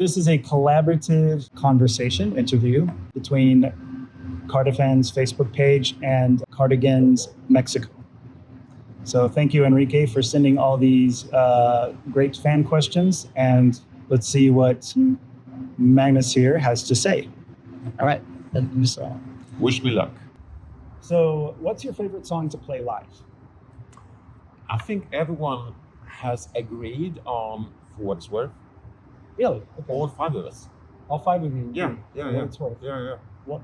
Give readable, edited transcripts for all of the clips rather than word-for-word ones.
This is a collaborative conversation interview between Cardifan's Facebook page and Cardigans Mexico. So thank you, Enrique, for sending all these great fan questions. And let's see what Magnus here has to say. All right. Wish me luck. So what's your favorite song to play live? I think everyone has agreed on For What It's Worth. Really? Okay. All 5 of us. All 5 of you? Yeah, agree yeah, for yeah. What it's worth. Yeah.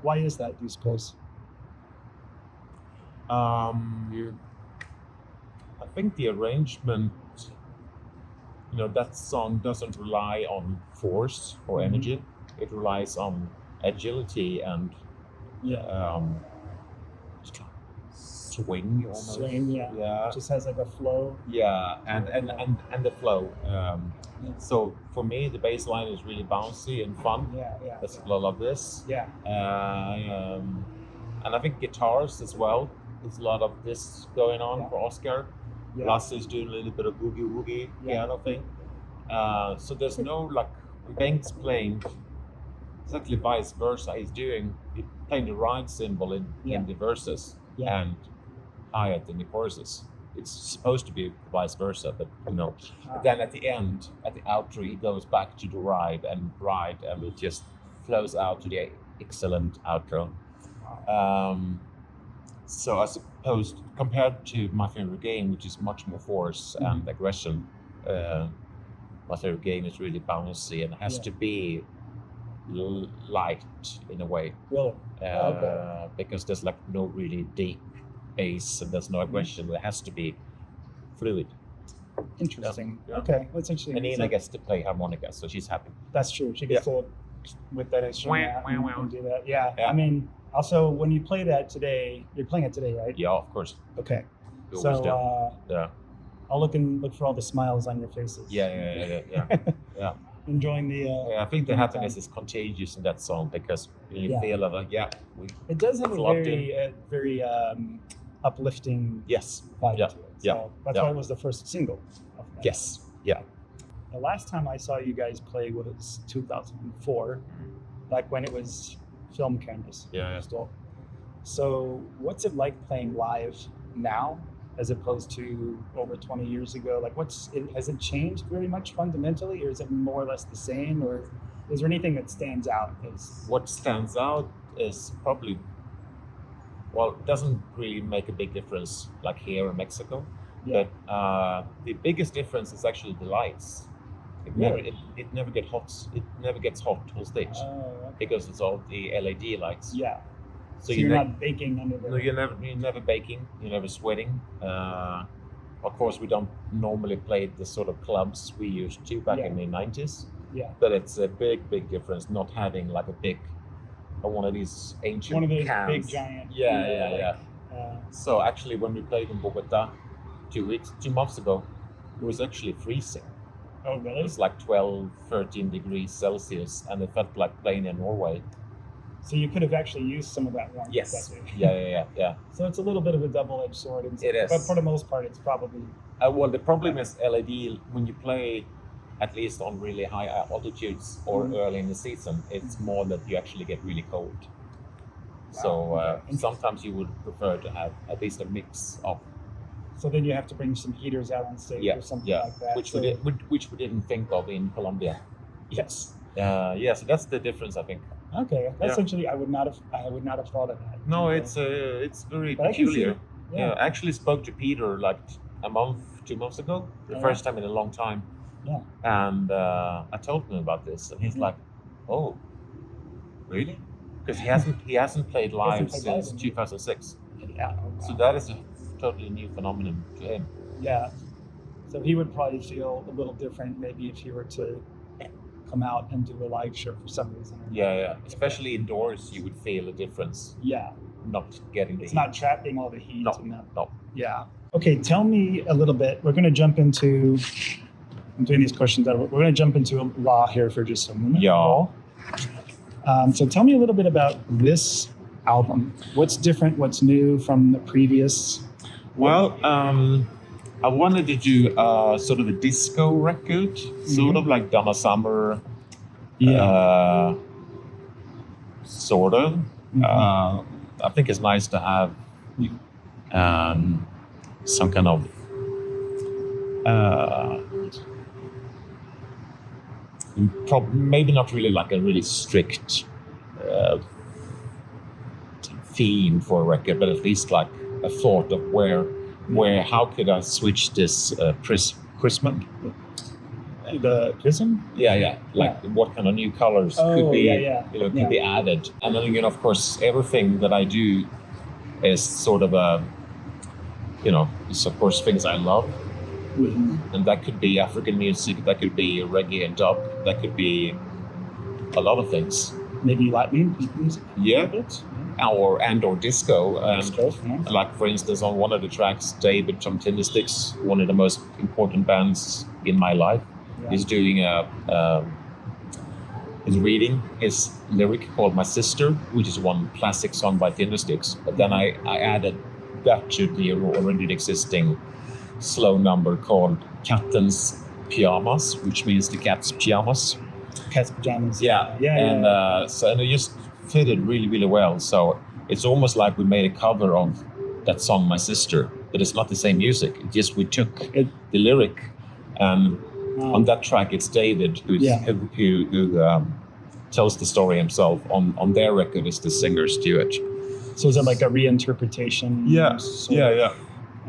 Why is that, do you suppose? I think the arrangement, that song doesn't rely on force or energy. It relies on agility and swing almost. Swing, yeah. Yeah. Just has like a flow. Yeah, and the flow. So for me, the bass line is really bouncy and fun. Yeah. That's a lot of this. Yeah. And I think guitars as well. There's a lot of this going on for Oscar. Yeah. Lasse is doing a little bit of boogie piano thing. So there's no when Bengt's playing exactly vice versa. He's playing the ride cymbal in the verses and hi-hat in the choruses. It's supposed to be vice versa, but But then at the end, at the outro, he goes back to the ride, and it just flows out to the excellent outro. So I suppose compared to my favorite game, which is much more force and aggression, my favorite game is really bouncy and has to be light in a way. Really? Because there's no really deep bass and there's no aggression. It has to be fluid. Interesting. Yeah. Okay, that's interesting. And Nina gets to play harmonica, so she's happy. That's true. She gets to with that instrument and do that. Yeah. Yeah. I mean, also when you play that today, you're playing it today, right? Yeah, of course. Okay. We So always do. Yeah. I'll look for all the smiles on your faces. Yeah. Enjoying the. I think the happiness is contagious in that song because you feel It does have a locked very uplifting yes. vibe Yeah. to it. Yeah. So that's why it was the first single. Of that. Yes. Yeah. The last time I saw you guys play was 2004, back when it was Film Canvas. Yeah. Still. So what's it like playing live now as opposed to over 20 years ago? Has it changed very much fundamentally, or is it more or less the same, or is there anything that stands out? What stands out is probably, it doesn't really make a big difference like here in Mexico, but the biggest difference is actually the lights. It never gets hot. It never gets hot on stage because it's all the LED lights. Yeah. So you're not baking under the. No, you're never baking. You're never sweating. Of course, we don't normally play the sort of clubs we used to back in the 90s. Yeah. But it's a big difference not having like a big, one of these ancient one of those cans. big giant. Yeah. So actually, when we played in Bogota 2 months ago, it was actually freezing. Oh, really? It was like 12, 13 degrees Celsius, and it felt like playing in Norway. So you could have actually used some of that warmth. Yes. Yeah. So it's a little bit of a double-edged sword. It is. But for the most part, it's probably. The problem is LED, when you play at least on really high altitudes or early in the season, it's more that you actually get really cold. So sometimes you would prefer to have at least a mix of. So then you have to bring some heaters out on stage or something like that. Which we didn't think of in Colombia. Yes. So that's the difference, I think. Okay, that's actually I would not have thought of that. No, it's very peculiar. I actually spoke to Peter like a month, 2 months ago, the first time in a long time. Yeah. And I told him about this, and he's like, "Oh, really?" Because he hasn't played live since 2006. Yeah. So that is a totally new phenomenon to him. Yeah. So he would probably feel a little different maybe if he were to come out and do a live show for some reason. Yeah. Especially indoors, you would feel a difference. Yeah. Not getting the heat. It's not trapping all the heat. No. Yeah. Okay, tell me a little bit. We're going to jump into. I'm doing these questions. We're going to jump into law here for just a moment. Yeah. So tell me a little bit about this album. What's different? What's new from the previous? Well, I wanted to do sort of a disco record, sort of like Donna Summer, Yeah. Sort of. I think it's nice to have some kind of maybe not really like a really strict theme for a record, but at least like a thought of where how could I switch this prism? The prism? Yeah. Like what kind of new colors could be could be added. And then of course everything that I do is sort of it's of course things I love. Mm-hmm. And that could be African music, that could be reggae and dub, that could be a lot of things. Maybe Latin music? Yeah. Or disco. Yeah. Like for instance, on one of the tracks, David from Tindersticks, one of the most important bands in my life, is doing is reading his lyric called "My Sister," which is one classic song by Tindersticks. But then I added that to the already existing slow number called "Kattens Pyjamas," which means the cat's pajamas. Cat's pajamas. Yeah. And it just fitted really, really well. So it's almost like we made a cover of that song "My Sister," but it's not the same music. It just we took the lyric, and on that track it's David who tells the story himself. On their record is the singer Stuart. So is it like a reinterpretation? Yeah.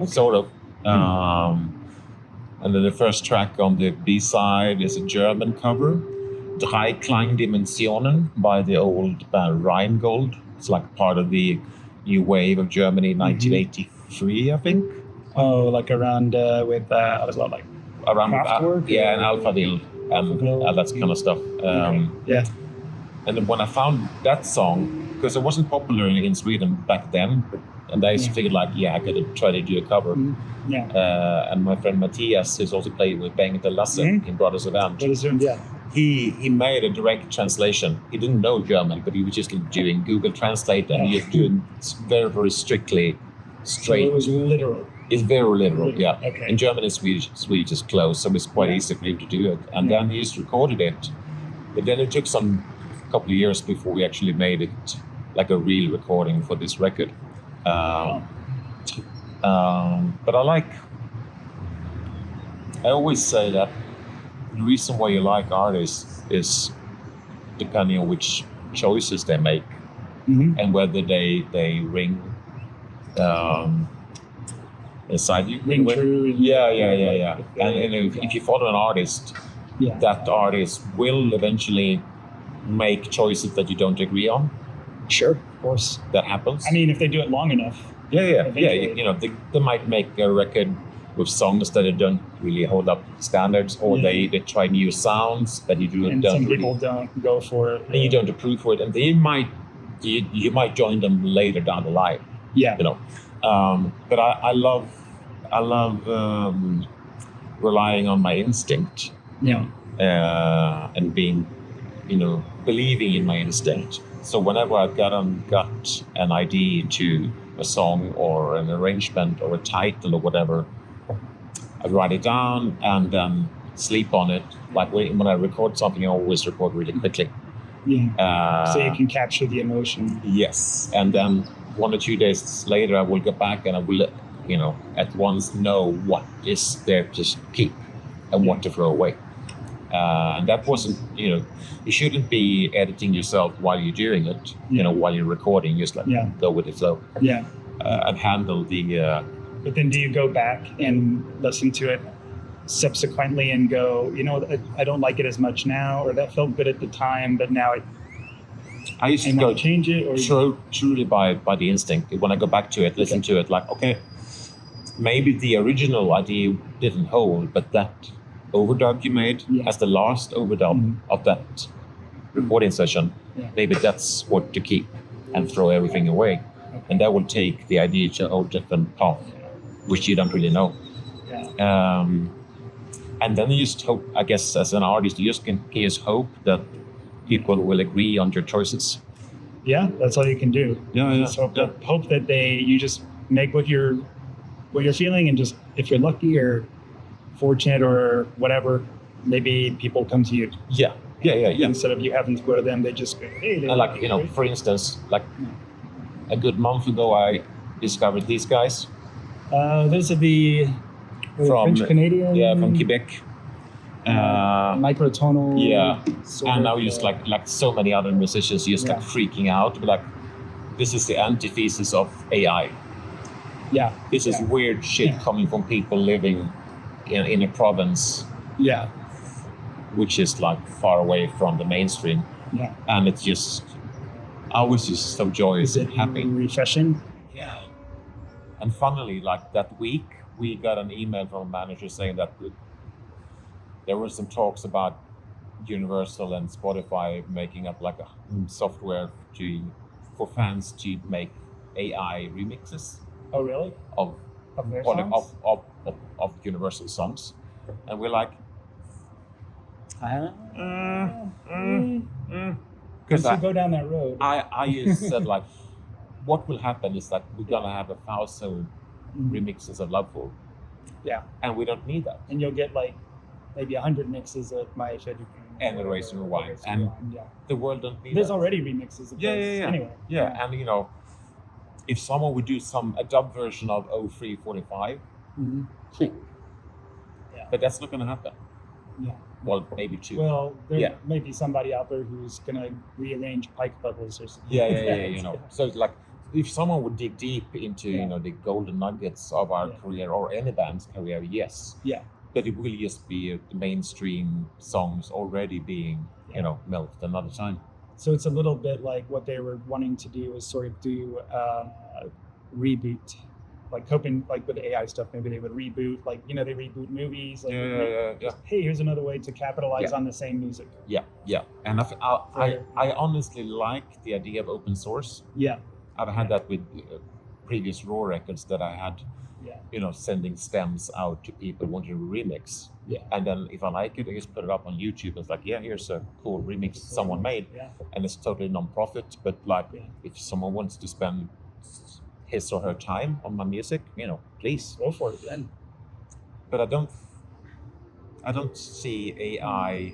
Sort of. And then the first track on the B-side is a German cover, Drei Klangdimensionen by the old band Rheingold. It's like part of the new wave of Germany, 1983, I think. Oh, like around with what is that like? Around Kraftwerk? And Alphaville and that kind of stuff. Yeah. And then when I found that song, because it wasn't popular in Sweden back then, and I figured I could try to do a cover. And my friend Matthias, who's also played with Bengt and Lasse in Brothers of Ant, he made a direct translation. He didn't know German, but he was just doing Google Translate, and he was doing very, very strictly straight. So it was literal. It's very literal, yeah. Okay. In German and Swedish is close, so it's quite easy for him to do it. And then he just recorded it. But then it took couple of years before we actually made it like a real recording for this record. But I always say that the reason why you like artists is depending on which choices they make and whether they ring inside you. Ring true. Yeah. And if you follow an artist, that artist will eventually make choices that you don't agree on. Sure, of course. That happens. I mean, if they do it long enough. Yeah. They might make a record with songs that don't really hold up standards, or they try new sounds that you don't. Some people don't go for it. And you don't approve for it, and they might you might join them later down the line. Yeah. But I love relying on my instinct. Yeah. And being, believing in my instinct. So whenever I've got an idea to a song or an arrangement or a title or whatever, I write it down and then sleep on it. Like when I record something, I always record really quickly. Yeah. So you can capture the emotion. Yes. And then 1 or 2 days later, I will go back and I will, at once know what is there to keep and what to throw away. And that wasn't, you shouldn't be editing yourself while you're doing it, while you're recording, just like go with the flow. Yeah. And handle the... But then do you go back and listen to it subsequently and go, I don't like it as much now, or that felt good at the time, but now I used to go change it? Or truly by the instinct. When I go back to it, listen to it, like, okay, maybe the original idea didn't hold, but that overdub you made as the last overdub of that recording session, maybe that's what to keep and throw everything away. Okay. And that will take the idea to a different path, which you don't really know. Yeah. And then you just hope, I guess, as an artist, you just can just hope that people will agree on your choices. Yeah, that's all you can do. Yeah. Just hope that you just make what you're feeling, and just if you're lucky or fortunate or whatever, maybe people come to you. Yeah, Yeah. Instead of you having to go to them, they just go, hey. And like, for instance, like a good month ago, I discovered these guys. Those are the From- French Canadian. Yeah, from Quebec. Microtonal. Yeah. sort And of, now just like so many other musicians just like freaking out. But like, this is the antithesis of AI. Yeah. This is weird shit coming from people living in a province, Yeah. which is like far away from the mainstream. Yeah. And it's just, I was just so joyous Is it and happy. refreshing? Yeah. And funnily, like that week, we got an email from a manager saying that there were some talks about Universal and Spotify making up like a software for fans to make AI remixes Oh, really? of Of their songs? of Universal songs, and we're like, Because you go down that road. I just said like, what will happen is that we're gonna have 1,000 remixes of Loveful. Yeah. And we don't need that. And you'll get like maybe 100 mixes of My Shady And Erase and Rewind. And the world don't need there's that. already remixes of those anyway. Yeah, and if someone would do a dub version of 0345, cool. Yeah. But that's not gonna happen. Yeah. Well, maybe two. Well, there may be somebody out there who's gonna rearrange Pike bubbles or something. Yeah. So it's like, if someone would dig deep into the golden nuggets of our career or any band's career, yes. Yeah. But it will just be the mainstream songs already being milked another time. So it's a little bit like what they were wanting to do is sort of do a reboot, like coping like with AI stuff. Maybe they would reboot, like they reboot movies. Like, Yeah. Hey, here's another way to capitalize on the same music. Yeah. And I honestly like the idea of open source. Yeah. I've had that with previous Raw records that I had. Yeah. Sending stems out to people wanting to remix. Yeah. And then if I like it, I just put it up on YouTube. It's like, here's a cool remix someone made. Yeah. And it's totally non-profit. But like, if someone wants to spend his or her time on my music, please Go for it then. But I don't see AI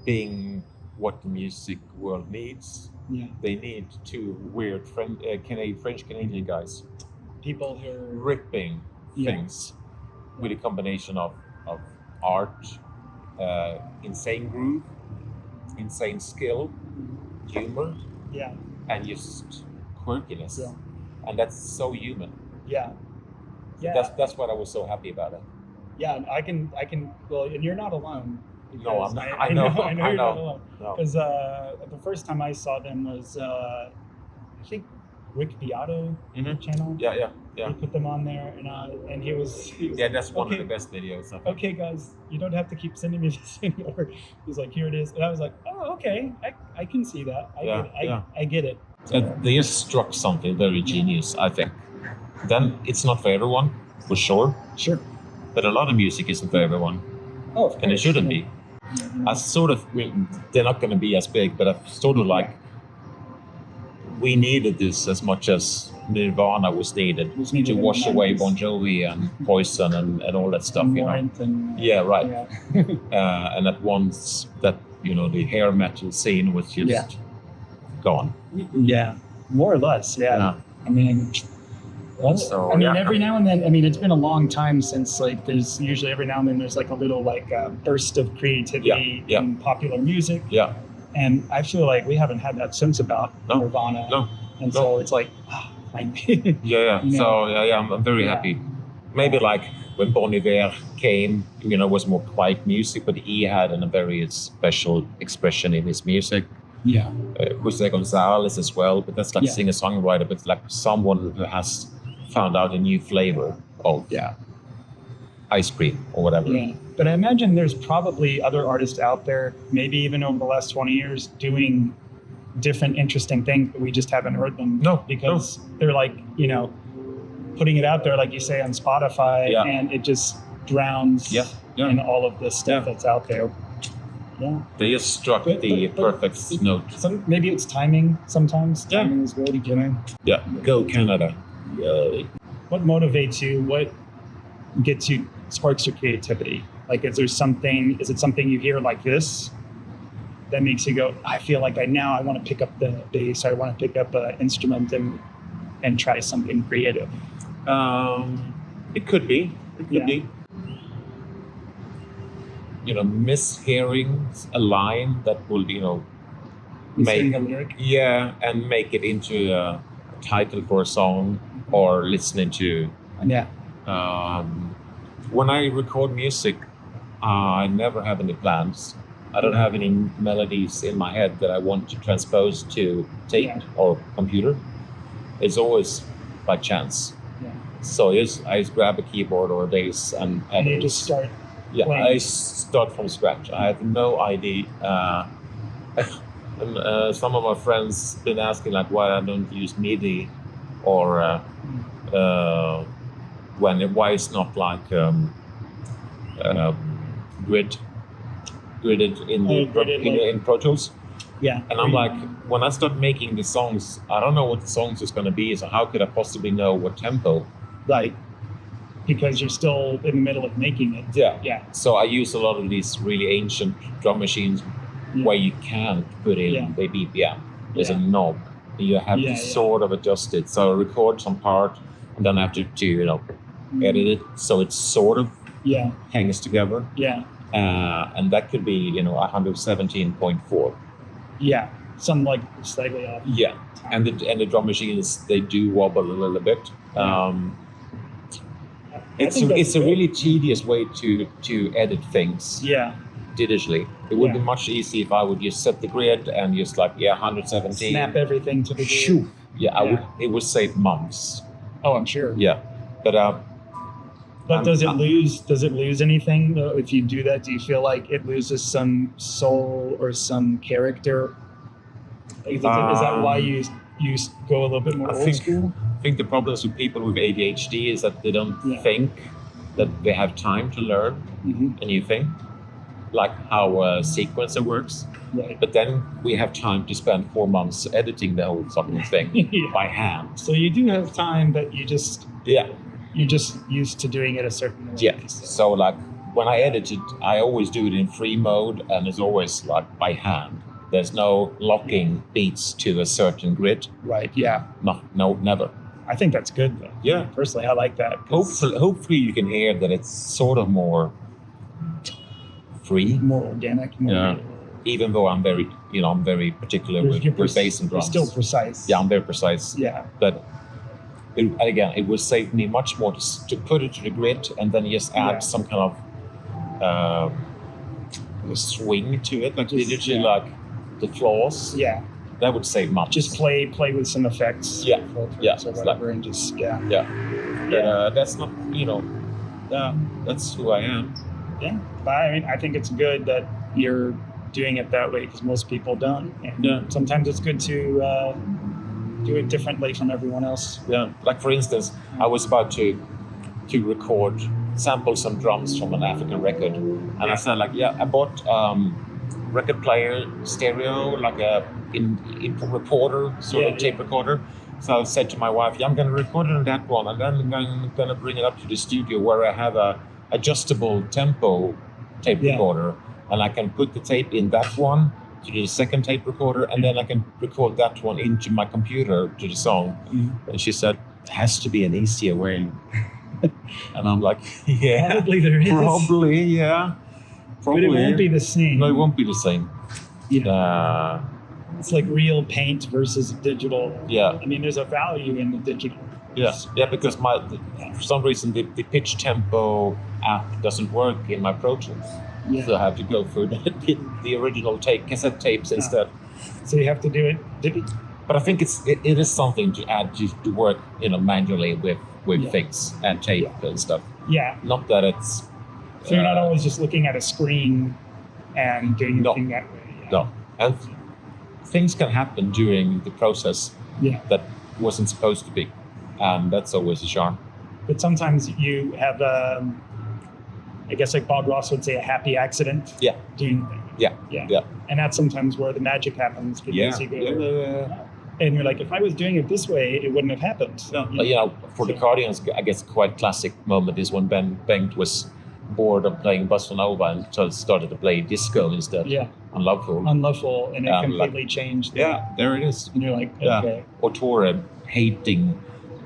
being what the music world needs. Yeah. They need two weird French Canadian guys People who are ripping things with a combination of art, insane groove, insane skill, humor, and just quirkiness. Yeah. And that's so human. Yeah. That's what I was so happy about it. Yeah, I can. Well, and you're not alone. No, I'm not. I know you're not alone. No. Because the first time I saw them was I think Rick Beato channel. Yeah. He put them on there, and he was That's one of the best videos. I think. Okay, guys, you don't have to keep sending me this anymore. He's like, here it is, and I was like, oh, okay, I can see that. I get it. They just struck something very genius, I think. Then it's not for everyone, for sure. Sure. But a lot of music isn't for everyone. Oh, of course. And it shouldn't be. I sort of, they're not going to be as big, but I sort of like, we needed this as much as Nirvana was needed to wash away Bon Jovi and Poison and all that stuff, Yeah, right. Yeah. And at once that, the hair metal scene was just gone. Yeah, more or less. Yeah. I mean, every now and then. I mean, it's been a long time since there's usually every now and then there's like a little burst of creativity in popular music. Yeah. And I feel like we haven't had that since about Nirvana. No. And so it's like, Yeah. So I'm very happy. Maybe like when Bon Iver came, was more quiet music, but he had a very special expression in his music. Yeah. Jose Gonzalez as well, but that's like singer-songwriter, but like someone who has found out a new flavor of ice cream or whatever. Yeah. But I imagine there's probably other artists out there, maybe even over the last 20 years, doing different interesting things, but we just haven't heard them. Because they're like, putting it out there, like you say, on Spotify, and it just drowns in all of the stuff that's out there. Yeah. They just struck the perfect note. Maybe it's timing sometimes. Timing is good, Yeah. Go Canada. Yeah. What motivates you? What gets you, sparks your creativity? Like, is it something you hear like this? that makes you go, I feel like I want to pick up the bass, I want to pick up an instrument and try something creative? It could be. It could be. You know, mishearing a line that will, you know, Mishearing a lyric? Yeah, and make it into a title for a song, or listening to. Yeah. When I record music, I never have any plans. I don't have any melodies in my head that I want to transpose to tape or computer. It's always by chance. Yeah. So I just grab a keyboard or a bass and you just start. Yeah, playing. I start from scratch. I have no idea. Some of my friends been asking like why I don't use MIDI, or why it's not like gridded in Pro Tools. Yeah. And I'm like, when I start making the songs, I don't know what the songs is going to be. So how could I possibly know what tempo? Right. Because you're still in the middle of making it. Yeah. Yeah. So I use a lot of these really ancient drum machines where you can't put in the BPM. There's a knob. You have to sort of adjust it. So I record some part and then I have to you know, edit it so it sort of hangs together. Yeah. And that could be, you know, 117.4. Yeah. Some like slightly off. Yeah. And the drum machines, they do wobble a little bit. It's a really tedious way to edit things. Yeah. Digitally. It would be much easier if I would just set the grid and just like 117. Snap everything to the grid. Shoo. Yeah, it would save months. Oh, I'm sure. Yeah. But does it lose anything though if you do that? Do you feel like it loses some soul or some character? Is that why you go a little bit more old school? I think the problems with people with ADHD is that they don't think that they have time to learn a new thing, like how a sequencer works. Right. But then we have time to spend 4 months editing the whole fucking thing by hand. So you do have time, but you're just used to doing it a certain way. Yeah. So like when I edit it, I always do it in free mode, and it's always like by hand. There's no locking beats to a certain grid. Right. Yeah. No, never. I think that's good though. Yeah. Personally, I like that. Hopefully you can hear that it's sort of more free, more organic. Even though I'm very particular with bass and drums. You're still precise. Yeah, I'm very precise. Yeah. But it would save me much more to put it to the grid and then just add some kind of swing to it, like literally like the flaws. Yeah. That would save much. Just play with some effects. Yeah. Yeah. Or whatever, and just Yeah. But that's not, that's who I am. Yeah. But I mean, I think it's good that you're doing it that way because most people don't. And sometimes it's good to do it differently from everyone else. Yeah. Like for instance, I was about to sample some drums from an African record, and I said like, I bought record player stereo, like a in recorder sort of tape recorder. So I said to my wife, I'm going to record it on that one, and then I'm going to bring it up to the studio where I have a adjustable tempo tape recorder, and I can put the tape in that one to the second tape recorder, and then I can record that one into my computer to the song. And she said, it has to be an easier way. And I'm like, probably there is. Probably, yeah. Probably. But it won't be the same. No, it won't be the same. Yeah. It's like real paint versus digital. Yeah. I mean, there's a value in the digital. Yeah, because for some reason the pitch tempo app doesn't work in my Pro Tools. Yeah. So I have to go through the original cassette tapes instead. So you have to do it. But I think it is something to add to work, manually with things and tape and stuff. Yeah. Not that it's. So you're not always just looking at a screen and doing anything that way. Yeah. No, and things can happen during the process that wasn't supposed to be, and that's always a charm. But sometimes you have, I guess like Bob Ross would say, a happy accident. Yeah. Doing things. Yeah. And that's sometimes where the magic happens because you go, and you're like, if I was doing it this way, it wouldn't have happened. No. For the Cardigans, I guess quite classic moment is when Ben Bengt was bored of playing Bossa Nova and so started to play disco instead. Yeah. On Loveful. On Loveful, and it Yeah, completely changed. Yeah, there it is. And you're like, Yeah. okay. Or Tore hating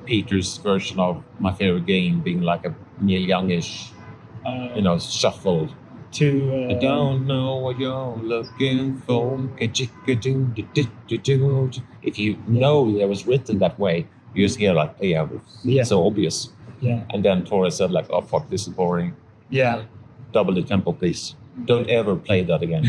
Peter's version of My Favorite Game being like a Neil Youngish, shuffle. I don't know what you're looking for. If you know that was written that way, you just hear like, yeah, it's so obvious. Yeah. And then Tore said like, oh fuck, this is boring. Yeah. Double the tempo, please. Don't ever play that again.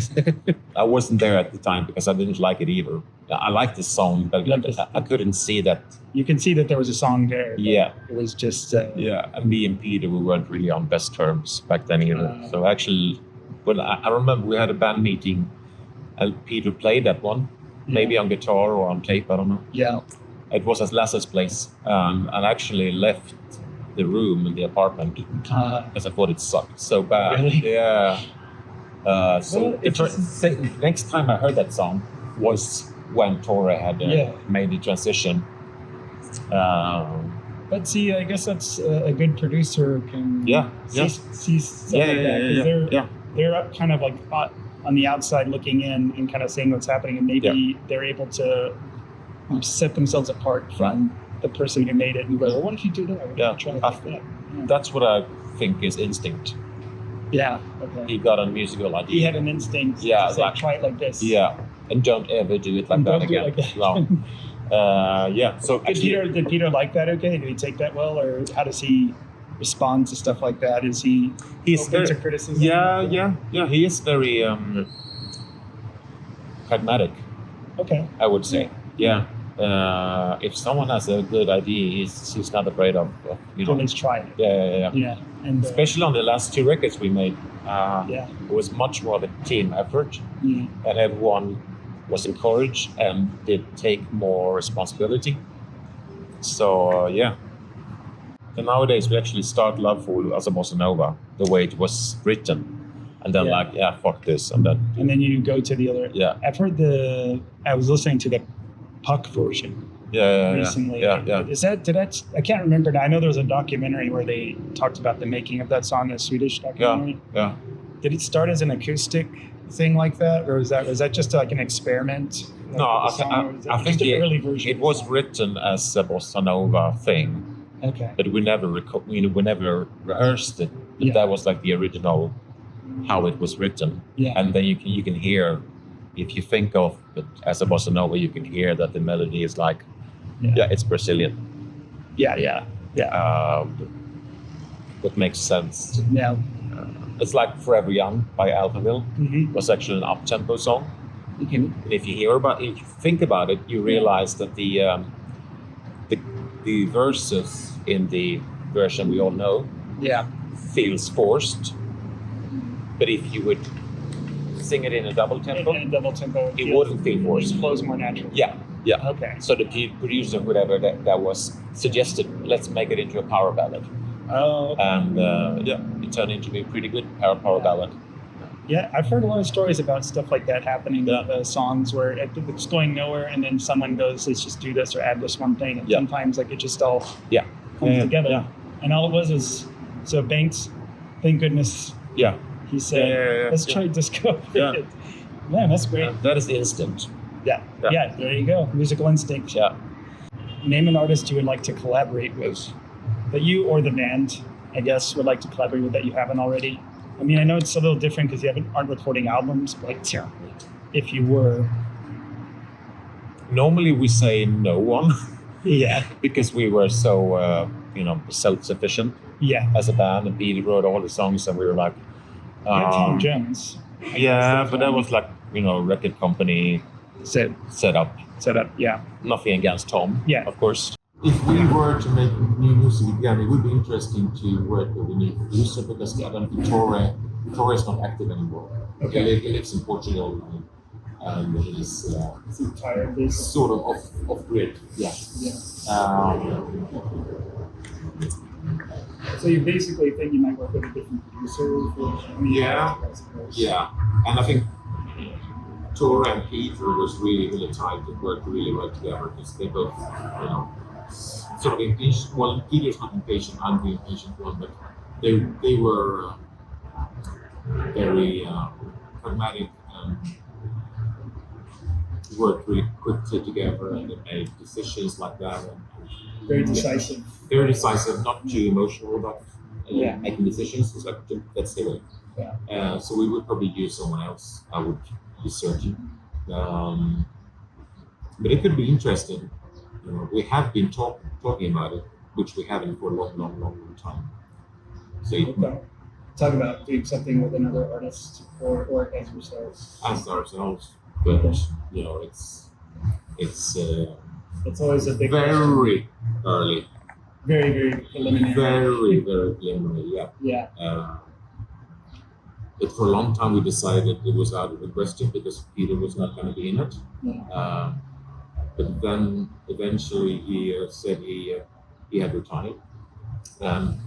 I wasn't there at the time because I didn't like it either. I liked the song, but I couldn't see that. You can see that there was a song there. Yeah. It was just. And me and Peter, we weren't really on best terms back then either. So actually, when I remember we had a band meeting, and Peter played that one, maybe on guitar or on tape, I don't know. Yeah. It was at Lasse's place, and actually left the room in the apartment because I thought it sucked so bad. Really? Yeah. Well, Next time I heard that song was when Tore had made the transition. But see, I guess that's a good producer can see stuff like that, because they're up kind of like on the outside looking in and kind of seeing what's happening, and maybe they're able to set themselves apart from the person who made it and go, well, what if you do that? What if you try it like that? That's what I think is instinct. Yeah. Okay. He got a musical idea. He had an instinct. Yeah, to say, try it like this. Yeah, and don't ever do it like that again. No. So did Peter like that? Okay, did he take that well, or how does he respond to stuff like that? Is he's open to criticism? Yeah. He is very pragmatic. Okay. I would say. Yeah. If someone has a good idea, he's not afraid of let's try it. Yeah. And especially on the last two records we made, it was much more of a team effort, and everyone was encouraged and did take more responsibility. So and nowadays we actually start Loveful as a bossa nova, the way it was written, and then fuck this, and then you go to the other. Yeah. I've heard I was listening to the Puck version. Recently. I can't remember now. I know there was a documentary where they talked about the making of that song, a Swedish documentary. Yeah. Did it start as an acoustic thing like that, or was that just like an experiment? No, I think an early version. It was written as a bossa nova thing. Okay. But we never rehearsed it. But that was like the original, how it was written. Yeah. And then you can hear, if you think of it as a bossa nova, you can hear that the melody is like, it's Brazilian. Yeah. That makes sense. Yeah. It's like Forever Young by Alphaville. Mm-hmm. Was actually an up-tempo song. Okay. And if you think about it, you realize that the verses in the version we all know feels forced. But if you would sing it in a double tempo, it wouldn't feel forced. It flows more naturally. Yeah. Okay. So the producer, whatever that was, suggested, let's make it into a power ballad. Oh. Okay. And it turned into a pretty good power ballad. Yeah, I've heard a lot of stories about stuff like that happening with songs where it's going nowhere, and then someone goes, let's just do this or add this one thing. And sometimes it just all comes together. Yeah. And all it was so Banks, thank goodness. Yeah. He said, let's try disco. Yeah. Man, that's great. That is instinct. Yeah, there you go. Musical instinct. Yeah. Name an artist you would like to collaborate with, that you or the band, I guess, would like to collaborate with that you haven't already. I mean, I know it's a little different because you aren't recording albums, but if you were. Normally we say no one. Yeah. Because we were so, self-sufficient as a band, and Peter wrote all the songs, and we were like... Tom Jones. But that was like, record company set up. Yeah. Nothing against Tom, of course. If we were to make new music again, it would be interesting to work with a new producer, because I don't think Tore is not active anymore. Okay. He lives in Portugal, and he's tired. Sort of off grid. Yeah. So you basically think you might work with a different producer? And I think Tore and Peter was really tight and worked really well together, because they both, sort of impatient. Well, Peter's not impatient, I'm the impatient one, but they were very pragmatic, worked really quickly together, and they made decisions like that. And Very decisive. very decisive, not too emotional about Yeah. making decisions. It's like, let's do it. Yeah. So we would probably use someone else, I would be certain. But it could be interesting. You know, we have been talking about it, which we haven't for a long time. So Okay. Talk about doing something with another artist or as yourselves. as ourselves, but you know, it's It's always a big question. very early, Very, very preliminary. very preliminary. Yeah. Yeah. But for a long time, we decided it was out of the question because Peter was not going to be in it. Yeah. But then eventually he said he had retired.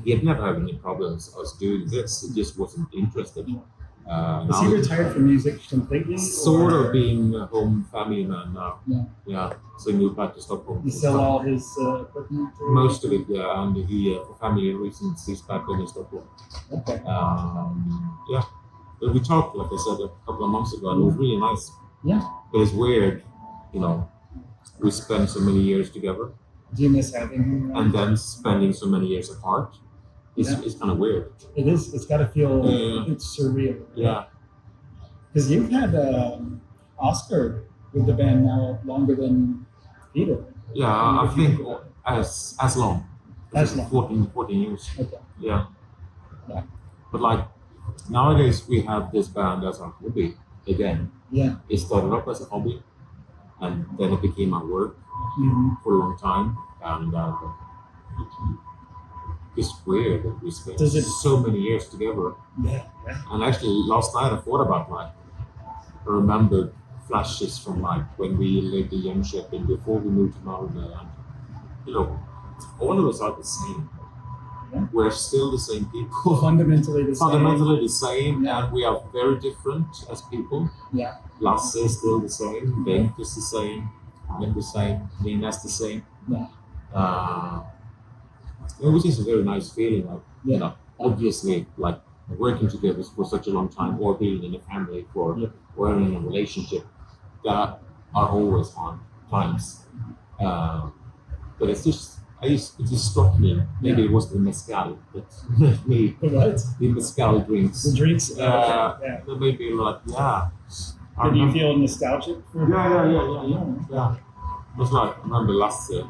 He had never had any problems us doing this. He just wasn't interested. Is Now he retired from music completely? sort or- of being a home family man now. Yeah. Yeah. So he moved back to Stockholm. You sell all his equipment? or- Most of it, yeah. And he, for family reasons, he's back in Stockholm. Okay. Yeah. But we talked, like I said, a couple of months ago, and it was really nice. Yeah. But it's weird, you know, we spent so many years together Do you miss having him? around? and then spending so many years apart. It's kind of weird. It is. It's got to feel. Yeah. It's surreal. Yeah. Because you've had Oscar with the band now longer than Peter. Yeah, I think as long. As long. 14 years. Okay. Yeah. Yeah. But like nowadays we have this band as a hobby again. Yeah. It started up as a hobby and then it became my work Mhm. for a long time. And it's weird that we spent Does it- so many years together. Yeah. Yeah. And actually last night I thought about like I remembered flashes from like when we lived in Jönköping before we moved to Malmö, and you know, all of us are the same. Yeah. We're still the same people. Fundamentally the same. Fundamentally the same, Yeah. and we are very different as people. Yeah. Lasse is still the same, Bengt is the same, I'm the same, Nina's the same. Yeah. Which is a very nice feeling. Like, Yeah. you know, obviously, like working together for such a long time, or being in a family for, Yeah. or in a relationship, that are always hard times. But it's just, it just struck me. Maybe Yeah. it was the mezcal that made me The what? the mezcal drinks. The drinks. Yeah. Yeah. That made me like, yeah. I Did you remember- feel nostalgic for? Yeah. It was like, I remember Lasse,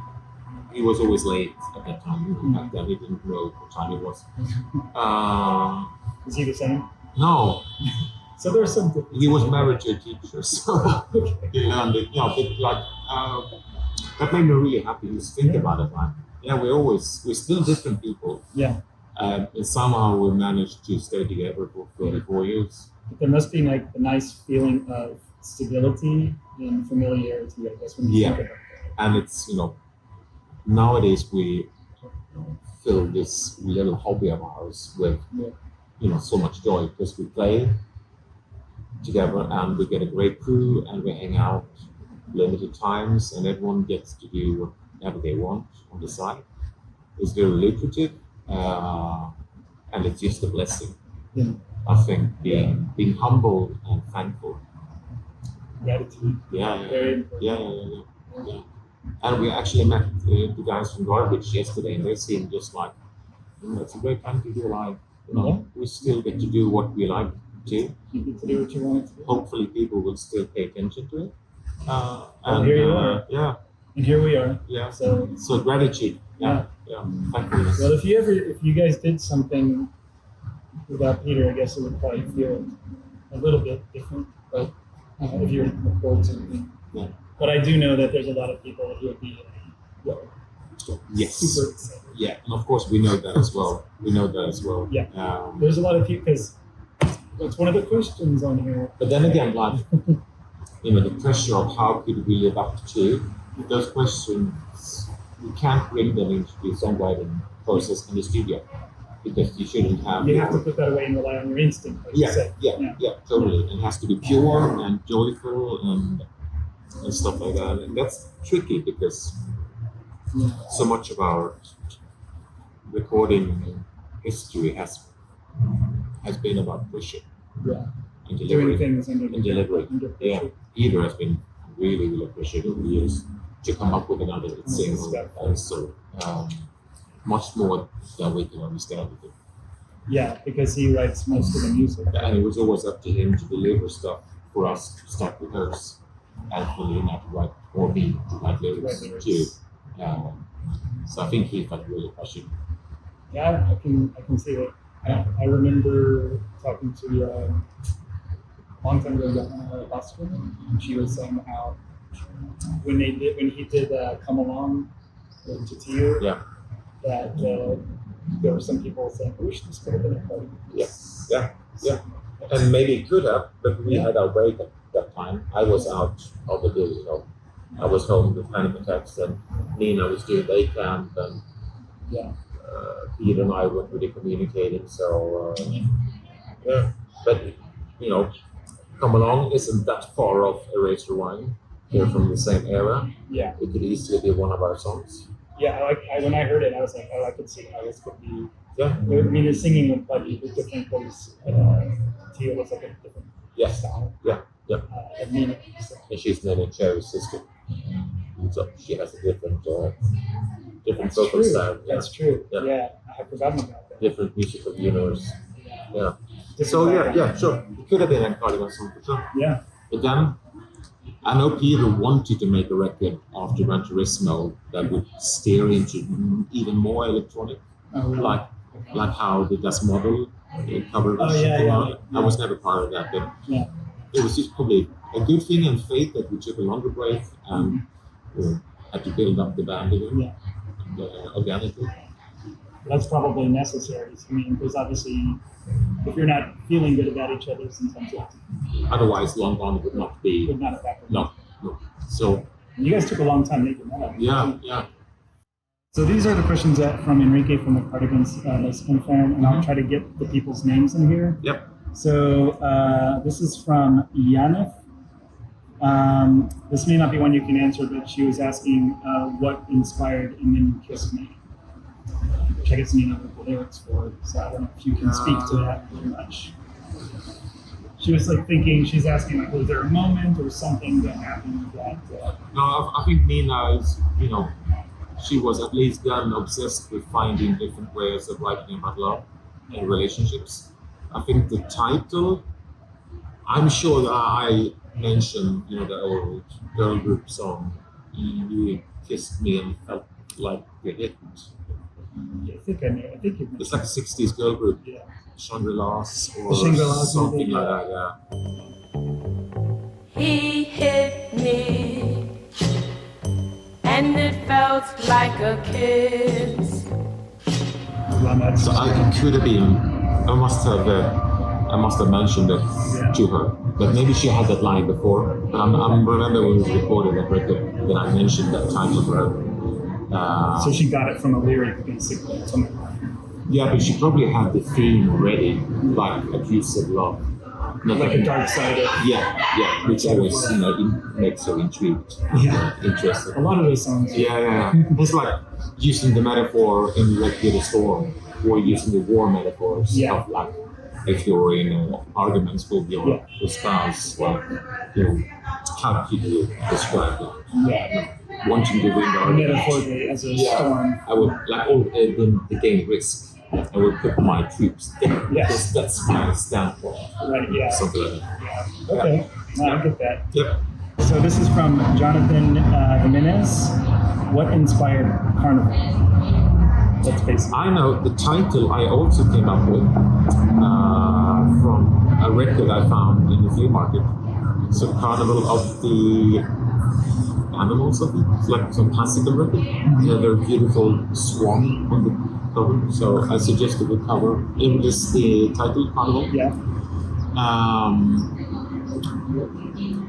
he was always late at that time. Back then, he didn't know what time it was. Is he the same? No, So there's some differences. he was married to a teacher, so Okay. he learned it. Yeah, but like, that made me really happy. Just think about it, like, yeah, we're still different people. Yeah. And somehow we managed to stay together for 34 years. But there must be like a nice feeling of stability and familiarity, I guess, when you Yeah. think about that. And it's, you know, nowadays we fill this little hobby of ours with, Yeah. you know, so much joy because we play together and we get a great crew and we hang out limited times and everyone gets to do whatever they want on the side. It's very lucrative and it's just a blessing. Yeah. I think being humble and thankful. Gratitude. Yeah. Very important. Yeah. And we actually met the guys from Garbage yesterday, and they seemed just like, it's a great time to do live. You know, Yeah. we still get to do what we like to. You get to do what you want to do. Hopefully, people will still pay attention to it. here you are. Yeah, And here we are. yeah. So, So gratitude. Yeah. Thankfulness. well, if you guys did something without Peter, I guess it would probably feel a little bit different. But if you record something, Yeah. but I do know that there's a lot of people who would be Yes. super excited. Yeah, and of course we know that as well. Yeah. Um, There's a lot of people because that's one of the questions on here. But then again, like, you know, the pressure of how could we live up to those questions, you can't bring them into the songwriting process in the studio because you shouldn't have. You have to put that away and rely on your instinct, like you said. Yeah, totally. It has to be pure and joyful and stuff like that. And that's tricky because so much of our recording history has been about pressure. Yeah. and Doing delivering. things under And deliberate. under Yeah. pressure. Peter has been really, really appreciative over the years to come up with another single and so much more than we can understand with it. Yeah, because he writes most of the music. And it was always up to him to deliver stuff for us to start rehearse and for Lena to write, or me to write lyrics too. So I think he felt really passionate. Yeah, I can see it. I remember talking to a long time ago last woman, and she was saying how when he did Come Along with Tatir, Yeah. that there were some people saying, "I wish this could have been a party." Yeah. And maybe it could have, but we had our break at that time. I was out of the building, I was home with panic attacks, and Nina was doing day camp, and Peter and I weren't really communicating. So but Come Along isn't that far off Erased Rewind. They're from the same era. Yeah. It could easily be one of our songs. Yeah, when I heard it, I was like, oh, I could see how this could be. Yeah. I mean, the singing would probably be different because Tia was like a different style. Yeah. And Nina. So. And she's Nene Cherry's sister. So she has a different vocal style. That's true. Yeah. Yeah, I had forgotten about that. Different musical universe. Yeah. Different So background. sure. It could have been a Cardigan song for sure. Yeah. But then I know Peter wanted to make a record after Gran Turismo that would steer into even more electronic, Oh, really? like how the Das Model cover. Yeah. I was never part of that, but Yeah. it was just probably a good thing and fate that we took a longer break and had to build up the band again. Yeah. Organically. That's probably necessary. I mean, because obviously, if you're not feeling good about each other, sometimes it Otherwise, Long Gone would not be. would not have happened. No. So You guys took a long time making that up. yeah. So these are the questions from Enrique from the Cardigans Mexican fan, and I'll try to get the people's names in here. Yep. So this is from Yanef. This may not be one you can answer, but she was asking what inspired And Then You Kissed Me, which I guess Nina wrote the lyrics for, so I don't know if you can speak to that very much. She was like thinking, she's asking like, was there a moment or something that happened that... No, I think Nina is, she was at least then obsessed with finding different ways of writing about love and relationships. I think the title, I'm sure that I mentioned, the old girl group song, You Kissed Me and Felt Like a Hit. I think I know. I think you It's like a 60s girl group, Yeah. Shangri-Las or The Shangri-Las, something maybe, like that, yeah. He hit me, and it felt like a kiss. So it could have been. I must have mentioned it to her, but maybe she had that line before. But I'm remember when we recorded that record that I mentioned that title for her. So she got it from a lyric, basically. Something like Yeah, but she probably had the theme ready, like Accused of Love. like a dark side of... Yeah, which always makes her intrigued, interested. A lot of those songs. Yeah. It's like using the metaphor in Red Peter Storm, or using the war metaphors of like if you're in arguments with your spouse, well, how do you describe it? Yeah. Wanting to win the argument. Metaphorically as a storm. I would like the game Risk. I would put my troops there. Yes. That's my standpoint. Right, yeah. Something like that. Okay, no, I get that. Yep. So this is from Jonathan Jimenez. What inspired Carnival? That's basically... I know the title I also came up with from a record I found in the flea market. So Carnival of the Animals, I think. It's like some classical record. Yeah, they're beautiful swan on the cover. So I suggested the cover. In this the title, Carnival. Yeah.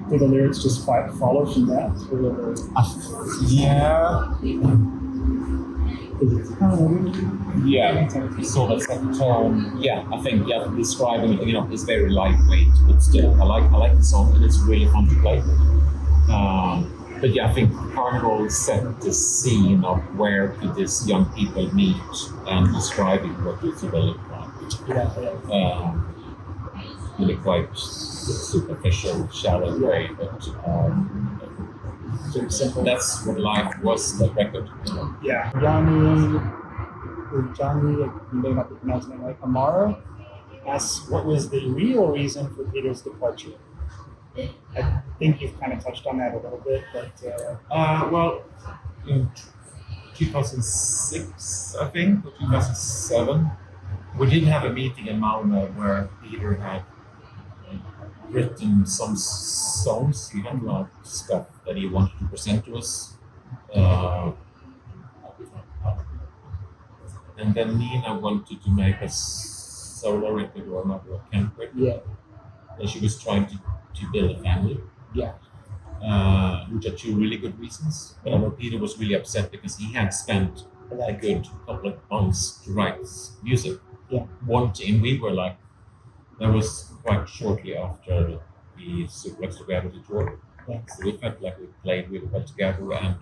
Do the lyrics just follow from that? Or Yeah, sort of set the tone. Yeah, I think describing it, it's very lightweight, but still, I like the song and it's really fun to play. But yeah, I think Carnival set the scene of where these young people meet and describing what it's about. in a quite superficial, shallow way. But Very simple. that's what life was, that record. You know? Yeah. Johnny, you may not be pronouncing it right, Amaro asks, what was the real reason for Peter's departure? I think you've kind of touched on that a little bit, but Well, in 2006, I think, or 2007, we did have a meeting in Malmö where Peter had written some songs. He had a lot of stuff that he wanted to present to us. And then Nina wanted to make a solo record or not a camp record. yeah, And she was trying to build a family. yeah, Which are two really good reasons. But I know Peter was really upset because he had spent a good couple of months to write music. Yeah. And we were like, that was quite shortly after the Suplex Reality tour. Yeah. So we felt like we played really well together, and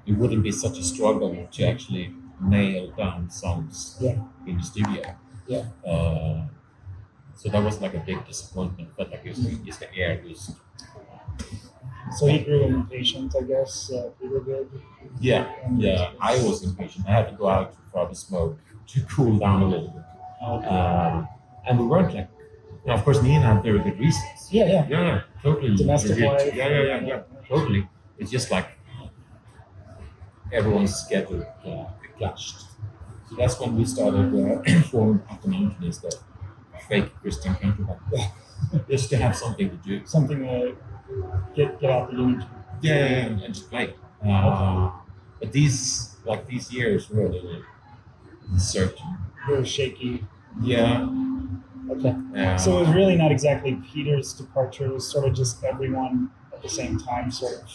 it wouldn't be such a struggle to actually nail down songs Yeah. in the studio. Yeah. So that was like a big disappointment. Felt like it was the air was. So he grew impatient, I guess. Peter did. Yeah, I was impatient. I had to go out for the smoke to cool down a little bit. And we weren't like, of course, Nina had very good reasons. Yeah. Yeah, totally. Domestic legit. life. Yeah, totally. It's just like everyone's schedule clashed. So that's when we started form At the Mountain is the fake Christian country band. Just to have something to do. Something to get out the unity. Yeah, and to play. But these years were really uncertain. Very shaky. Yeah. Okay. So it was really not exactly Peter's departure. It was sort of just everyone at the same time, sort of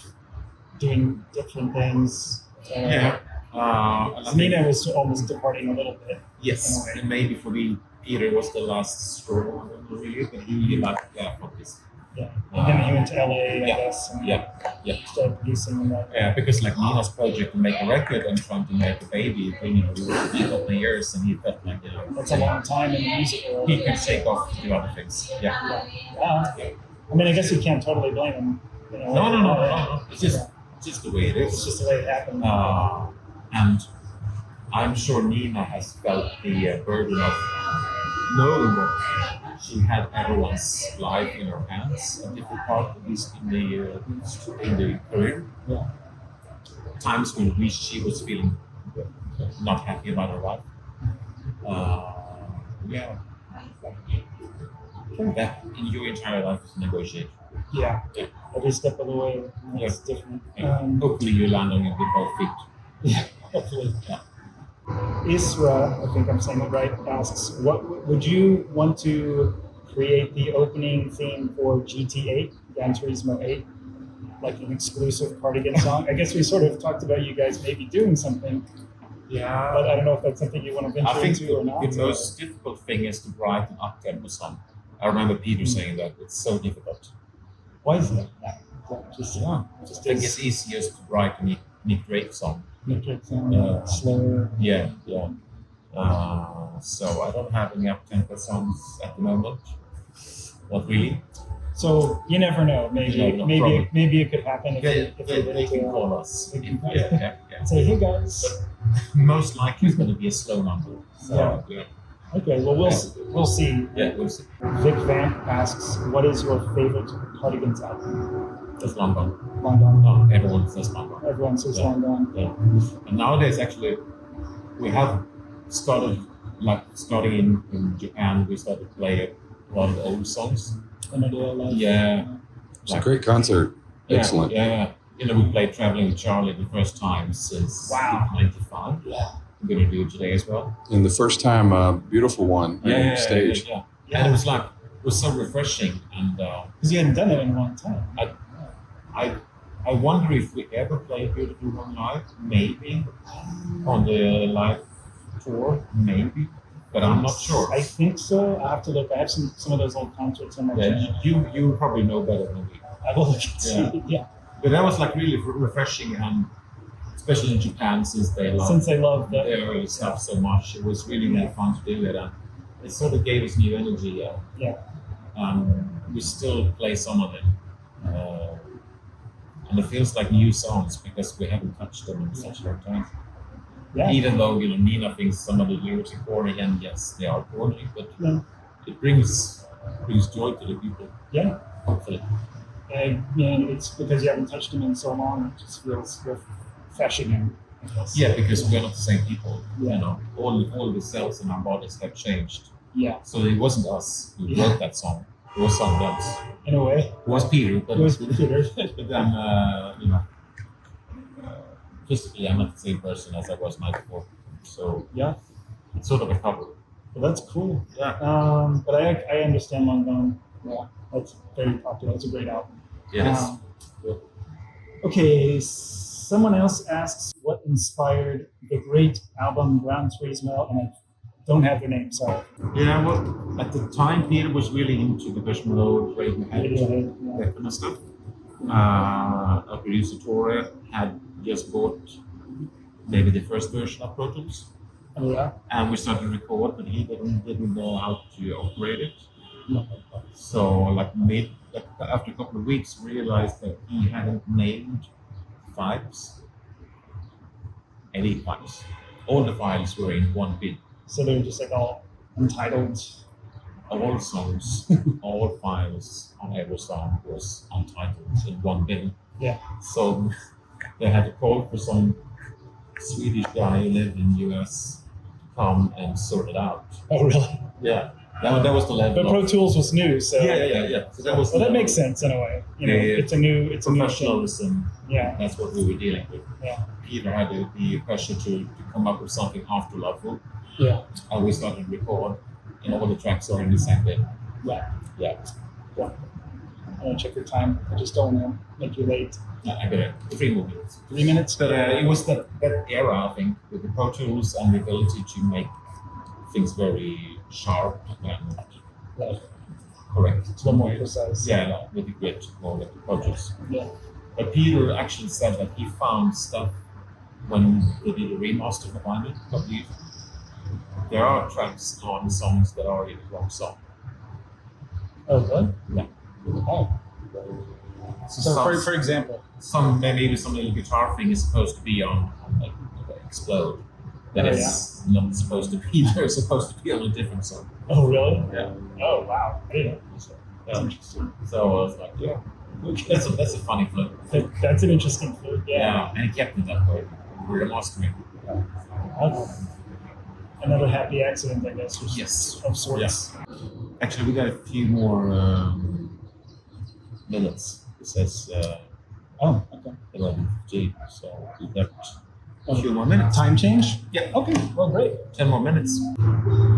doing different things. And I think- Nina was almost departing a little bit. Yes, and maybe for me, Peter was the last straw, really, but he really liked focus. Yeah. And then he went to LA, I Yeah. guess, and Yeah. started producing and that. Yeah, because like Nina's project to make a record and trying to make a baby, we worked for a couple of years, and he felt like That's a long time in the music world. he could take off to do other things. Yeah. I mean, I guess you can't totally blame him. You know, No. It's just the way it It's is. just the way it happened. And I'm sure Nina has felt the burden of knowing that she had everyone's life in her hands, a different part, at least in the career. Yeah. Times when she was feeling not happy about her life. That in your entire life is negotiation. Yeah. Yeah. Every step of the way, it's different. Hopefully you land on your both feet. Yeah, hopefully. Yeah. Isra, I think I'm saying it right, asks, what would you want to create the opening theme for GT8, Gran Turismo 8, like an exclusive Cardigan song? I guess we sort of talked about you guys maybe doing something, Yeah. but I don't know if that's something you want to I venture think into or not. the most difficult thing is to write an up-tempo song. I remember Peter saying that it's so difficult. Why is that? Just I think it's easiest to write a Nick Drake song. slower. Yeah. So I don't have any up-tempo songs at the moment. Not really. So you never know. Maybe Probably. maybe it could happen if They you can call us. They can call Yeah. say, hey guys. Most likely it's going to be a slow number. So, yeah. Okay, well we'll see. Yeah, we'll see. Vic Vamp asks, what is your favorite Cardigans album? That's Long Gone. Long Gone. No, everyone says Long Gone. Everyone says Yeah. Long Gone. Yeah. And nowadays, actually, we have starting in Japan, we started to play a lot of old songs. Another Life. Yeah. It's a great concert. Excellent. Yeah. We played Traveling with Charlie the first time since Wow. 95. Yeah. We're going to do it today as well. And the first time, beautiful one on stage. Yeah. And it was so refreshing. And Because you hadn't done it in a long time. I wonder if we ever play Beautiful One live, maybe on the live tour, maybe, but I'm not sure. I think so. I have to look. I have some of those old concerts on my channel. You probably know better than me. I will look and see. Yeah. But that was really refreshing, and especially in Japan, since they love Since I love the that. early stuff so much, it was really fun to do it, and it sort of gave us new energy. Yeah. We still play some of them. And it feels like new songs because we haven't touched them in such a long time. Yeah. Even though Nina thinks some of the lyrics are corny, and yes, they are corny, but Yeah. it brings joy to the people. Yeah. Hopefully. And it's because you haven't touched them in so long. It just feels fresh again. I guess. Yeah, because we're not the same people. Yeah. All the cells in our bodies have changed. Yeah. So it wasn't us who Yeah. wrote that song. It was someone else. In a way, It was Peter, but it was Peter. but then physically I'm not the same person as I was night before. So Yeah. it's sort of a cover. Well, that's cool. Yeah. But I understand Long Gone. Yeah, that's very popular. It's a great album. Yes. Okay, someone else asks what inspired the great album Gran Turismo, and I don't have the name, sorry. Yeah, well, at the time, Peter was really into the Depeche Mode, Radiohead, Yeah. that kind of stuff. Our producer Tore had just bought maybe the first version of Pro Tools, Oh, yeah. and we started to record, but he didn't know how to operate it. No. So, after a couple of weeks, realized that he hadn't named files, any files. All the files were in one bin. So they're just like all untitled. All songs, all files on every song was untitled in one bin. Yeah. So they had to call for some Swedish guy who lived in the US to come and sort it out. Oh, really? Yeah, that was the level. But Pro Tools was new, so Yeah. So that was. Well, that makes sense in a way. Yeah. It's a new thing. Professionalism. Yeah. That's what we were dealing with. Yeah. Peter had the pressure to come up with something after Loveful, Yeah. and we started to record, and all the tracks are in the same bin. Yeah. Yeah. I want to check your time. I just don't want to make you late. I got it. 3 more minutes. 3 minutes? But it was that era, I think, with the Pro Tools and the ability to make things very sharp and Right. correct. It's a little more precise. Yeah, no, with the grit, more like the Pro Tools. Yeah. But Peter actually said that he found stuff when they did a remaster of Vinyl a couple of years ago. There are tracks on songs that are in the wrong song. Oh, really? Yeah. Oh. So, some, for example. maybe some little guitar thing is supposed to be on like Explode. That Oh, is not supposed to be there. It's supposed to be on a different song. Oh, really? Yeah. Oh, wow. I didn't know. That's Yeah. interesting. So I was like, yeah, that's a funny flip. That's an interesting food. Yeah. And he kept it that way. We're mastering. That's another happy accident, I guess. Yes. Of sorts. Actually, we got a few more minutes. It says Oh, okay. 11:15, so we got a few more minutes. Time change? Yeah. Okay. Well, great. 10 more minutes.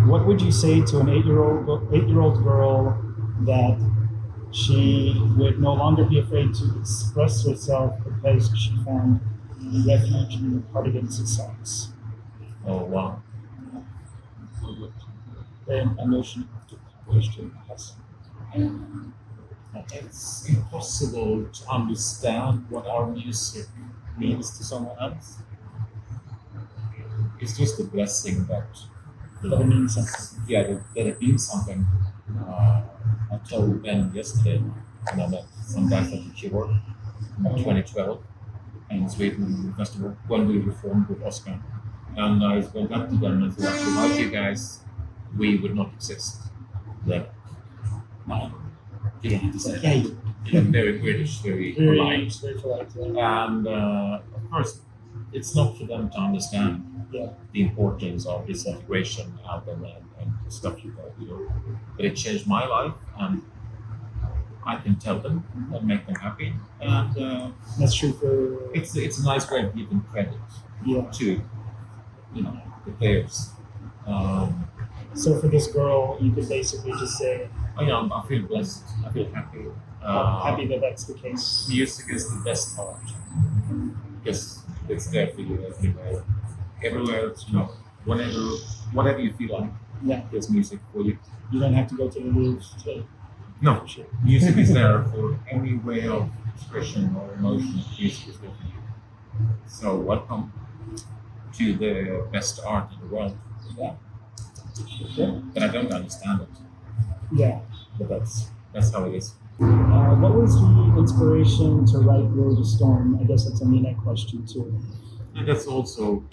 What would you say to an 8-year-old girl that she would no longer be afraid to express herself because she found refuge in the Cardigan's songs? Oh wow. Very emotional question. Yes. It's impossible to understand what our music means to someone else. It's just a blessing that That it means something. yeah, that it means something. I told Ben yesterday when I met some guys at the Cure in 2012 in Sweden festival when we performed with Oscar. And I went up to them and said, without you guys, we would not exist. Like, no. You don't have to say that. Yeah, very British, very polite. Very polite. Yeah. And of course, it's not for them to understand Yeah. the importance of this integration album and stuff you know. But it changed my life, and I can tell them and make them happy. And That's true for it's a nice way of giving credit to the players. So for this girl, you could basically just say, I feel blessed. I feel happy. happy that that's the case. Music is the best art because it's there for you everywhere. Everywhere, whatever you feel like, Yeah. there's music for you. You don't have to go to the Louvre to No, sure. music is there for any way of expression or emotion. Music is there for you. So welcome to the best art in the world. Yeah. But I don't understand it. Yeah. but that's how it is. What was the inspiration to write Road to Storm? I guess that's a Mina question too. And that's also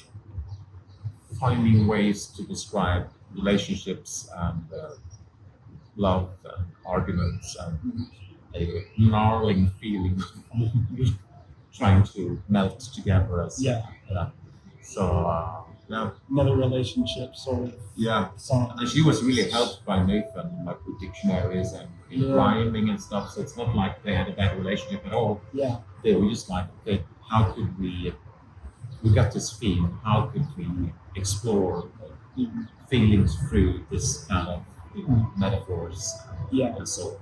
finding ways to describe relationships and love and arguments and a gnarling feeling trying to melt together as Yeah. So yeah, Another relationship sort of yeah. song. And she was really helped by Nathan, like with dictionaries and Yeah. rhyming and stuff. So it's not like they had a bad relationship at all. Yeah. They were just like, okay, how could we got this theme, how could we explore feelings through this kind of metaphors Yeah. and so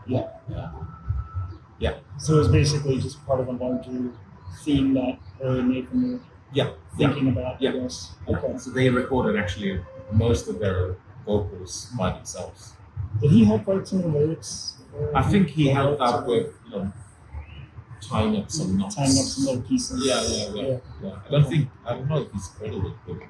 Yeah. yeah. So it was basically just part of a larger theme that her and Nathan were Yeah. thinking about, Yeah. I guess. Okay. So they recorded actually most of their vocals by themselves. Did he help write some of the lyrics? I think he helped out with tying up some knots. Tying up some little pieces. Yeah. I don't know if he's credited with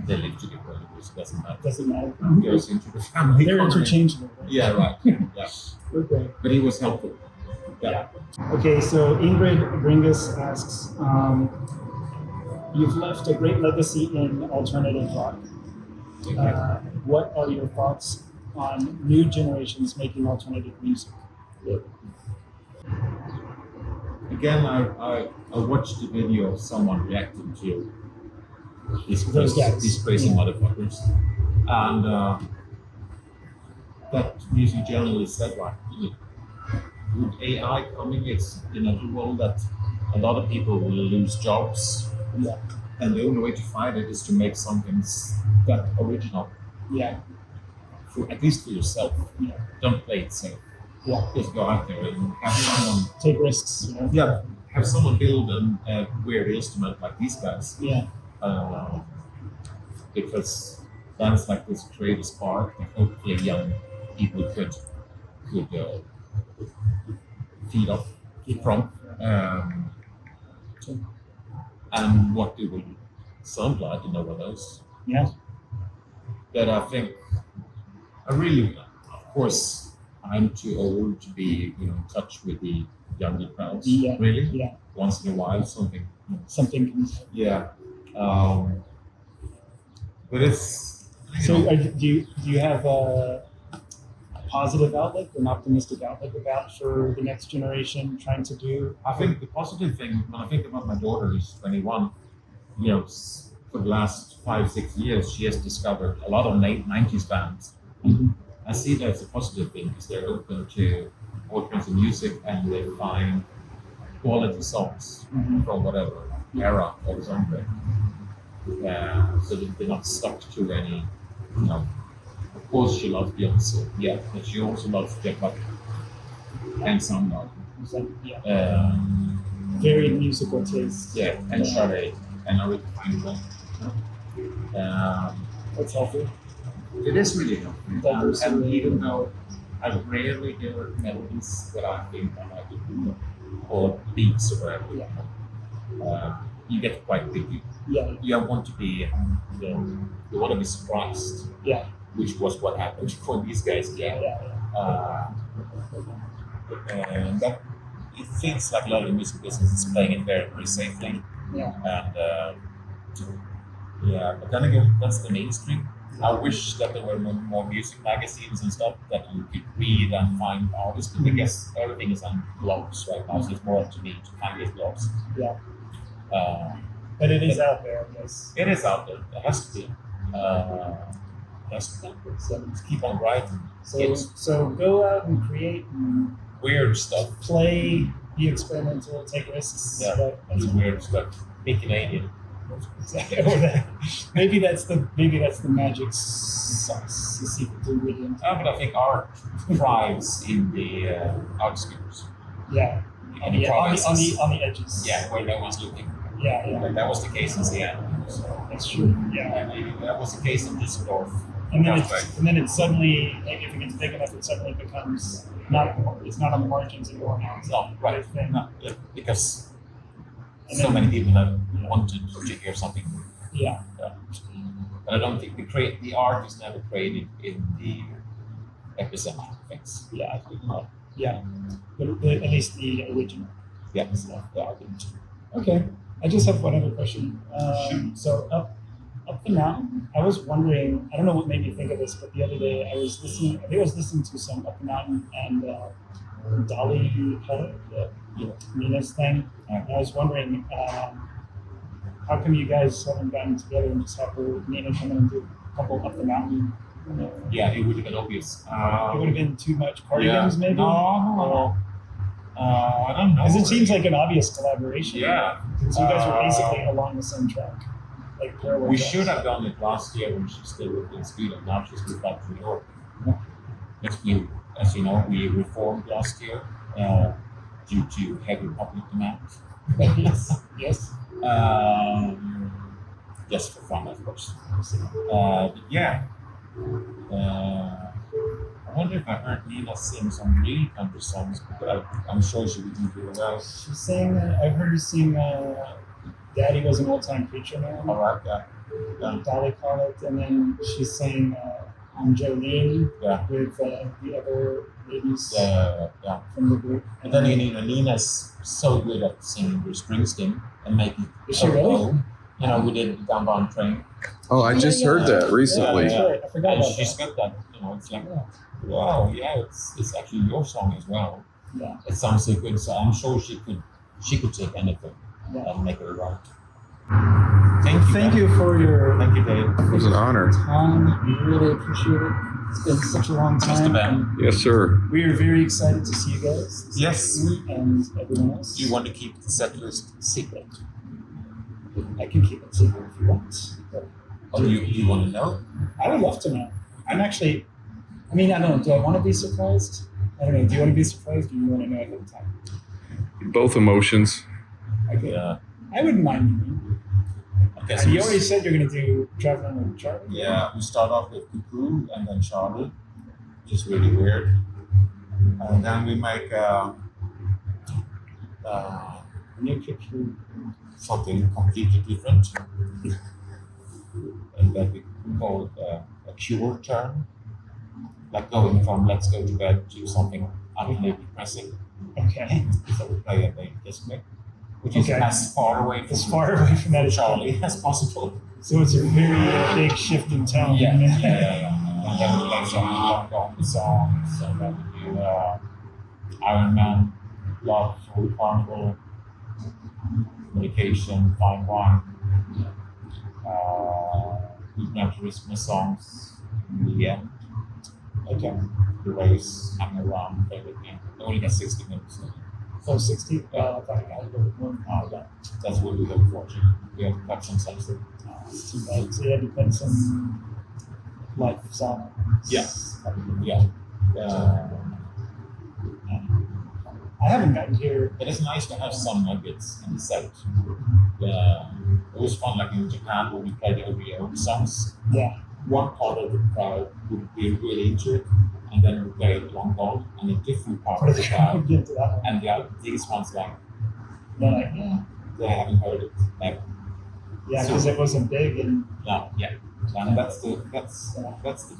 they live together, which doesn't matter. Doesn't matter. It goes into the family. They're economy. interchangeable. Right? Yeah, right. Yeah. Okay. But he was helpful. Yeah. Okay, so Ingrid Bringus asks, you've left a great legacy in alternative rock. What are your thoughts on new generations making alternative music? Again, I watched the video of someone reacting to Those guys. these crazy Yeah. motherfuckers. And that music journalist said, like, with AI coming, it's in a world that a lot of people will lose jobs. Yeah. And the only way to fight it is to make something that original, Yeah. at least for yourself. Yeah. Don't play it safe. Yeah. Just go out there and have someone Take risks, you know? Yeah, have someone build a weird instrument like these guys, Yeah. because that's like this creative spark that hopefully young people could feed off from. And what it will sound like, no one knows. Yeah. But I think of course, I'm too old to be, in touch with the younger crowds. Yeah. Really, Yeah. once in a while, something. Something can. Yeah. But it's. So, do you have a positive outlook, an optimistic outlook about for the next generation trying to do? I think the positive thing when I think about my daughter who's 21, for the last 5-6 years, she has discovered a lot of late 90s bands. Mhm. I see that as a positive thing because they're open to all kinds of music and they find quality songs Mhm. from whatever era or something. So that they're not stuck to any, Of course, she loves Beyonce, but she also loves Jeff Buckley and Soundgarden. So, yeah. Very musical taste. And Sade and Aretha Franklin. That's healthy. It is really helpful. Diversity. And even though I rarely hear melodies that I think I might do, or beats or whatever, you get quite picky. Yeah. You want to be, you want to be surprised, Yeah. which was what happened for these guys. Yeah. And that it feels like a lot of the music business is playing it very, very safely. Yeah. And but then again, that's the mainstream. I wish that there were more music magazines and stuff that you could read and find artists, but I guess everything is on blogs right now, so it's more up to me to find these blogs. Yeah. But it is out there, I guess. It is out there. It has to be. So just keep on writing. So go out and create and Weird stuff. play, be experimental, take risks. Yeah. That's weird stuff. Be Canadian. Maybe that's the magic sauce, the secret ingredient. But I think art thrives in the outskirts. Yeah. On the provinces. On the edges. Yeah, where no one's looking. Yeah. Like that was the case in Seattle. So, That's true. Yeah. and maybe that was the case in Düsseldorf. And then That's it suddenly, maybe if it gets big enough, it suddenly becomes it's not on the margins anymore now. It's No, right. thing. No, yeah, because And so then- many people have wanted to hear something. Yeah. But I don't think the art is never created in the represent things. Yeah. I think not. Yeah. But at least the original. Yeah. stuff. Yeah. Okay. I just have one other question. So up the mountain, I was wondering. I don't know what made me think of this, but the other day I was listening. I think I was listening to some Up the Mountain and Dolly Parton, Nina's thing. And I was wondering, how come you guys haven't gotten together and just have her, Nina, come in and do a couple Up the Mountain? Yeah, it would have been obvious. It would have been too much cardigans, maybe. No. I don't know. Because it seems like an obvious collaboration. Yeah. Because you guys were basically along the same track. Like parallel We tracks. should have done it last year when she still lived in Sweden. Now she's moved back to New York. As you know, we reformed last year due to heavy public demand. Yes. Yes. Just for fun, of course. Yeah. I wonder if I heard Nina sing some really country songs, but I'm sure she would do really well. She sang. I heard her sing. Daddy Was an Old Time Preacher Man. All right, yeah. Dolly called it, and then she sang on Jolene Yeah. with the other ladies Yeah. from the group. And then Nina's so good at singing Bruce Springsteen and making Is she her really? own. You know, we did Downbound Train. Oh, I just heard that recently. That's right. I forgot And about she's that. got that, it's like, wow, yeah, it's actually your song as well. Yeah. It sounds so good, so I'm sure she could take anything Yeah. and make it right. Thank you for your Thank you, Dave. It was an honor. time. We really appreciate it. It's been such a long Mr. time. Ben. and Yes, sir. We are very excited to see you guys. Yes. And everyone else. Do you want to keep the set list secret? I can keep it secret if you want. But Or do you want to know? I would love to know. I'm actually, I don't know. Do I want to be surprised? I don't know. Do you want to be surprised or do you want to know ahead of time? Both emotions. Okay. Yeah. I wouldn't mind. Okay, So you already said you're going to do Traveling with Charlie? Yeah, we start off with Cuckoo and then Charlie, which is really weird. And then we make New picture. something completely different. And that we call it a cure turn. Like going from let's go to bed to something utterly depressing. Okay. So we play a big disc mix, which is Okay. as far away from As far away from that as Charlie as possible. So it's a very big shift in tone. Yeah. And then we play some long songs, and then we do Iron Man, Love, Full Carnival, Medication, Fine Wine, Gran Turismo songs, yeah. Okay. The race, hang around, everything. It only got 60 minutes. So 60? I thought I had a little bit more. That's what we look for. We have to cut some sense. It's too bad. So you had to put some life songs. Yeah. Yeah. I haven't gotten here. It is nice to have some nuggets in the set. It was fun, like in Japan, when we played the OVO songs. Yeah. One part of the crowd would be really into it, and then we played Long Gone, and a different part What of are the they going crowd. to get to that one? And these ones, like, They're like, yeah. they haven't heard it ever. Yeah, because it wasn't big and No, yeah. And that's the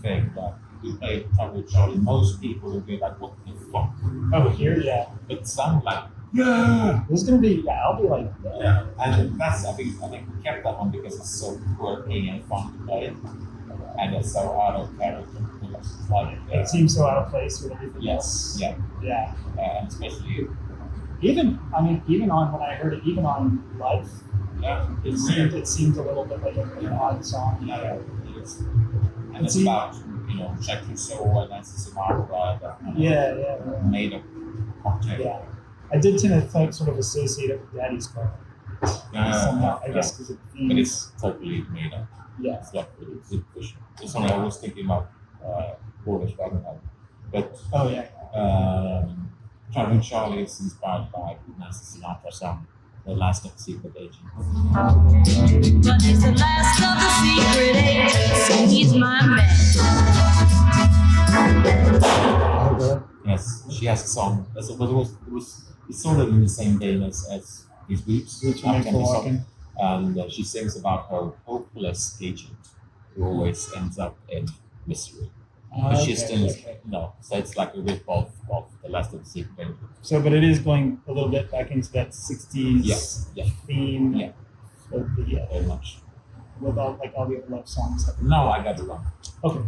thing. That we played Traveling with Charlie. Most people would be like, "What the fuck?" oh, here, yeah. But some like, "Yeah." There's going to be, I'll be like, Yeah, and that's I think we kept that one because it's so quirky and fun to play, and it's so out of character. It's like, it seems so out of place with everything yes, else. yeah, Yeah. and especially Even on when I heard it, even on live, it seemed a little bit like an odd song. yeah, it is. And it's about Jack Rousseau and Nancy Sinatra that Yeah. made a cocktail. Yeah. I did tend to sort of associate it with Daddy's Car. Somehow, I guess because it But it's totally made up. Yeah. It's not really superficial. It's something I was thinking about Boris Wagner. But Oh yeah. Traveling Charlie is inspired by Nancy Sinatra song, The Last of the Secret Agent. But he's the last of the secret agents, so he's my man. Oh really? Yes, she has a song. It's sort of in the same vein as these Boots. Which one for walking? And she sings about her hopeless agent who always ends up in misery. But she's Okay, still okay. no. So it's like a rip of the Last of the Secret Agent. So, but it is going a little bit back into that 60s Yeah, yeah. theme Yeah. of the, Very much. with all the other love songs. No, I got it wrong. Okay.